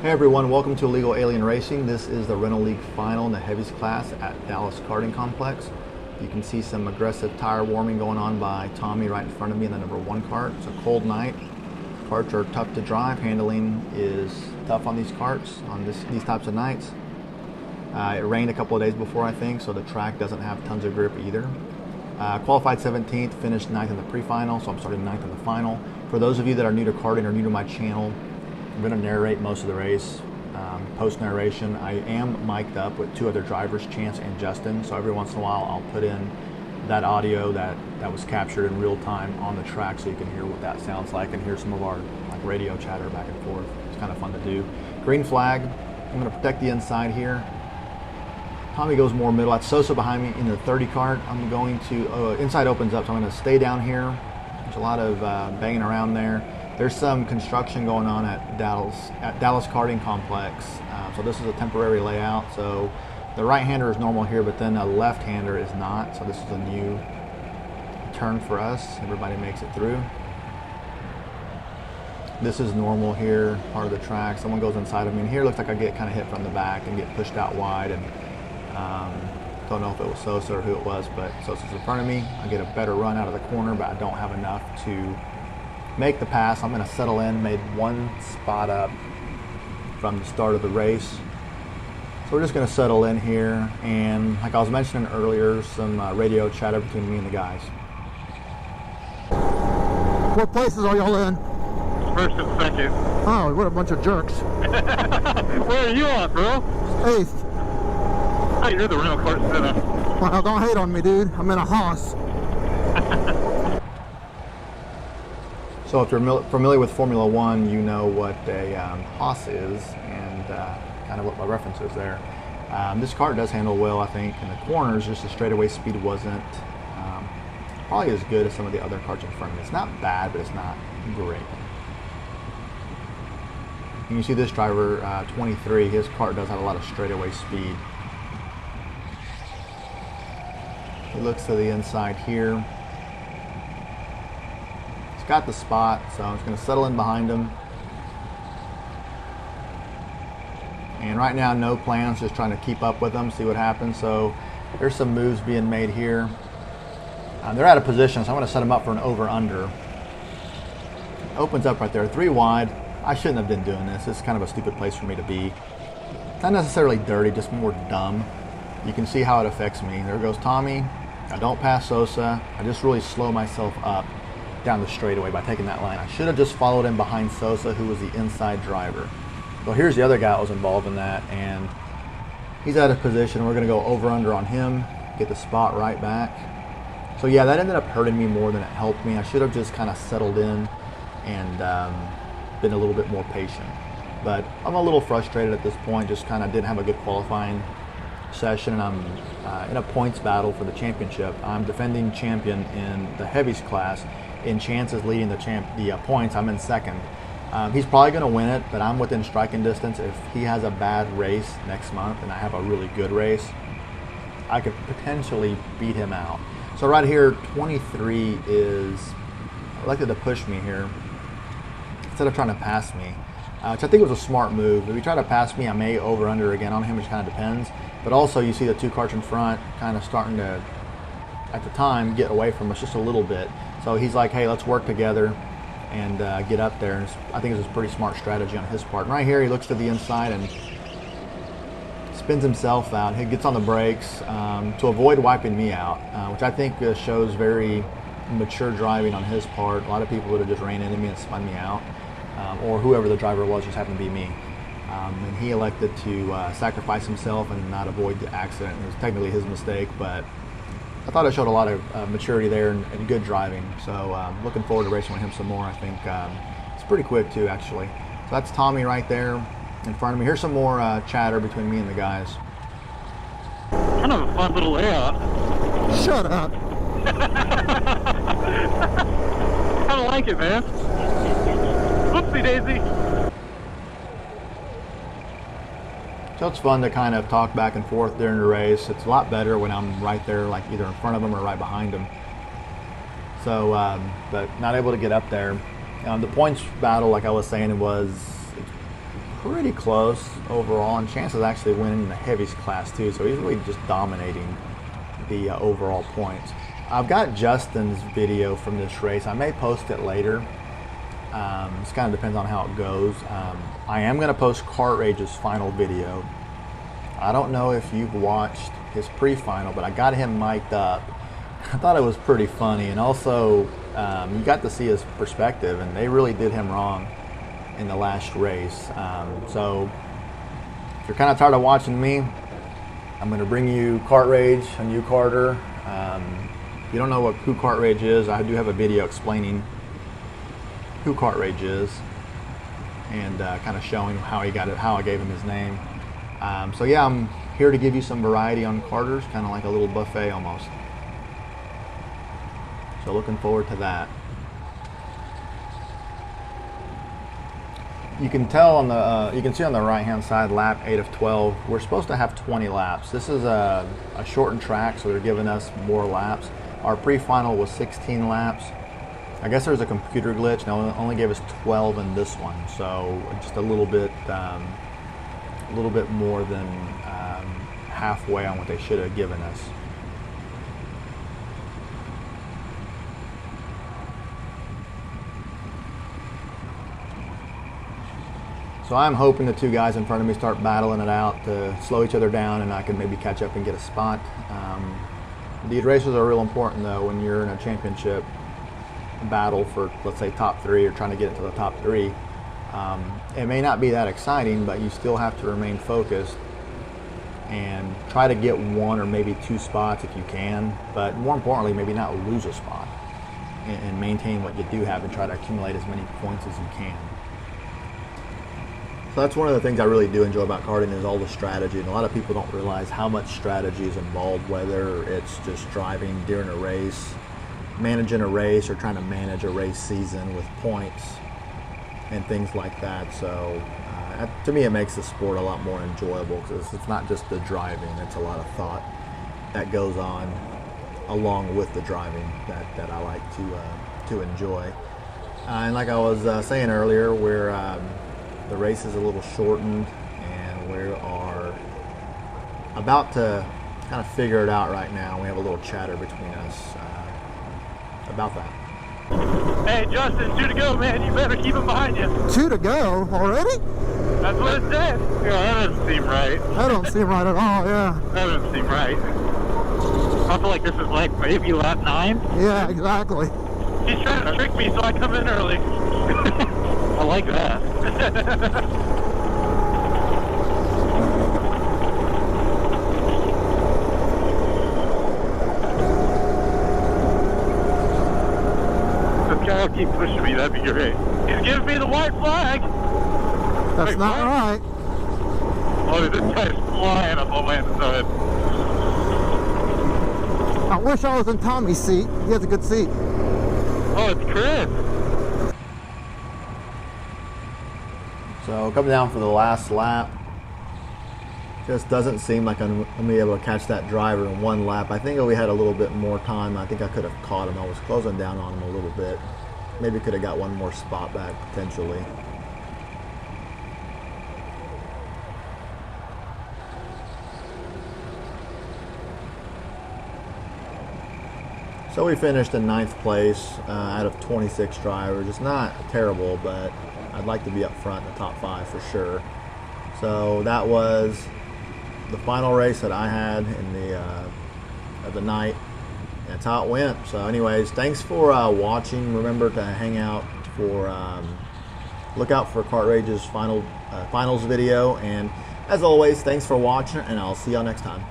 Hey everyone, welcome to Illegal Alien Racing. This is the Rental League final in the Heavies class at Dallas Karting Complex. You can see some aggressive tire warming going on by Tommy right in front of me in the number 1 cart. It's a cold night. Carts are tough to drive. Handling is tough on these carts on these types of nights. It rained a couple of days before, I think, so the track doesn't have tons of grip either. Qualified 17th, finished 9th in the pre-final, so I'm starting 9th in the final. For those of you that are new to karting or new to my channel, I'm going to narrate most of the race. Post-narration, I am mic'd up with 2 other drivers, Chance and Justin, so every once in a while I'll put in that audio that was captured in real time on the track so you can hear what that sounds like and hear some of our radio chatter back and forth. It's kind of fun to do. Green flag, I'm going to protect the inside here. Tommy goes more middle. That's Sosa behind me in the 30 cart. I'm going to, inside opens up, so I'm going to stay down here. There's a lot of banging around there. There's some construction going on at Dallas Karting Complex. So this is a temporary layout. So the right-hander is normal here, but then a left-hander is not. So this is a new turn for us. Everybody makes it through. This is normal here, part of the track. Someone goes inside of me, and here looks like I get kind of hit from the back and get pushed out wide. And don't know if it was Sosa or who it was, but Sosa's in front of me. I get a better run out of the corner, but I don't have enough to make the pass. I'm going to settle in, made 1 spot up from the start of the race. So we're just going to settle in here, and like I was mentioning earlier, some radio chatter between me and the guys. What places are y'all in? First and second. Oh, what a bunch of jerks. Where are you at, bro? 8th. Oh, you're the rental cart center. Well, don't hate on me, dude. I'm in a Haas. So if you're familiar with Formula One, you know what a Haas is and kind of what my reference is there. This cart does handle well, I think, in the corners. Just the straightaway speed wasn't probably as good as some of the other carts in front of me. It's not bad, but it's not great. And you see this driver, 23, his cart does have a lot of straightaway speed. He looks to the inside here. Got the spot, so I'm just going to settle in behind him. And right now, no plans, just trying to keep up with them, see what happens. So there's some moves being made here. They're out of position, so I'm going to set them up for an over-under. Opens up right there, 3 wide. I shouldn't have been doing this. It's kind of a stupid place for me to be. It's not necessarily dirty, just more dumb. You can see how it affects me. There goes Tommy. I don't pass Sosa. I just really slow myself up down the straightaway by taking that line. I should have just followed him behind Sosa, who was the inside driver. Well, here's the other guy that was involved in that, and he's out of position. We're going to go over under on him, get the spot right back. So yeah, that ended up hurting me more than it helped me. I should have just kind of settled in and been a little bit more patient. But I'm a little frustrated at this point, just kind of didn't have a good qualifying session, and I'm in a points battle for the championship. I'm defending champion in the Heavies class. In Chances leading the points, I'm in 2nd. He's probably going to win it, but I'm within striking distance. If he has a bad race next month and I have a really good race, I could potentially beat him out. So right here, 23 is elected to push me here instead of trying to pass me, which I think was a smart move. If he tried to pass me, I may over-under again on him, which kind of depends. But also, you see the 2 carts in front kind of starting to, at the time, get away from us just a little bit. So he's like, hey, let's work together and get up there. And I think it's a pretty smart strategy on his part. And right here, he looks to the inside and spins himself out. He gets on the brakes to avoid wiping me out, which I think shows very mature driving on his part. A lot of people would have just ran into me and spun me out, or whoever the driver was just happened to be me. And he elected to sacrifice himself and not avoid the accident. It was technically his mistake, but I thought it showed a lot of maturity there and good driving. So looking forward to racing with him some more. I think it's pretty quick too, actually. So that's Tommy right there in front of me. Here's some more chatter between me and the guys. Kind of a fun little layout. Shut up. I don't like it, man. Whoopsie daisy. So it's fun to kind of talk back and forth during the race. It's a lot better when I'm right there, like either in front of them or right behind them. So, but not able to get up there. The points battle, like I was saying, it was pretty close overall, and Chance is actually winning in the heavies class too, so he's really just dominating the overall points. I've got Justin's video from this race. I may post it later. This kind of depends on how it goes. I am going to post Kart Rage's final video. I don't know if you've watched his pre-final, but I got him mic'd up. I thought it was pretty funny, and also you got to see his perspective, and they really did him wrong in the last race. So if you're kind of tired of watching me, I'm going to bring you Kart Rage, a new karter. If you don't know who Kart Rage is, I do have a video explaining who Kart Rage is and kind of showing how he got it, how I gave him his name. So yeah, I'm here to give you some variety on karters, kind of like a little buffet almost. So looking forward to that. You can tell on the, you can see on the right hand side, lap 8 of 12, we're supposed to have 20 laps. This is a shortened track, so they're giving us more laps. Our pre-final was 16 laps. I guess there's a computer glitch, and they only gave us 12 in this one, so just a little bit more than halfway on what they should have given us. So I'm hoping the two guys in front of me start battling it out to slow each other down, and I can maybe catch up and get a spot. These races are real important though when you're in a championship battle for, let's say, top 3 or trying to get into the top 3. It may not be that exciting, but you still have to remain focused and try to get 1 or maybe 2 spots if you can, but more importantly, maybe not lose a spot and maintain what you do have and try to accumulate as many points as you can. So that's one of the things I really do enjoy about karting is all the strategy, and a lot of people don't realize how much strategy is involved, whether it's just driving during a race, managing a race, or trying to manage a race season with points and things like that. So to me, it makes the sport a lot more enjoyable because it's not just the driving, it's a lot of thought that goes on along with the driving that I like to enjoy. And like I was saying earlier, the race is a little shortened, and we are about to kind of figure it out right now. We have a little chatter between us about that. Hey, Justin, 2 to go, man. You better keep him behind you. 2 to go already? That's what it said. Yeah, that doesn't seem right. That don't seem right at all, yeah. That doesn't seem right. I feel like this is like maybe lap 9. Yeah, exactly. He's trying to trick me so I come in early. I like that. This guy will keep pushing me, that'd be great. He's giving me the white flag. That's Wait, not right. Oh, this guy's flying up on Lance's head. I wish I was in Tommy's seat. He has a good seat. Oh, it's Chris. So coming down for the last lap, just doesn't seem like I'm going to be able to catch that driver in 1 lap. I think if we had a little bit more time, I think I could have caught him. I was closing down on him a little bit. Maybe could have got 1 more spot back potentially. So we finished in 9th place out of 26 drivers. It's not terrible, but I'd like to be up front in the top 5 for sure. So that was the final race that I had in the night. That's how it went. So anyways, thanks for watching. Remember to hang out for, look out for Kart Rage's finals video. And as always, thanks for watching, and I'll see y'all next time.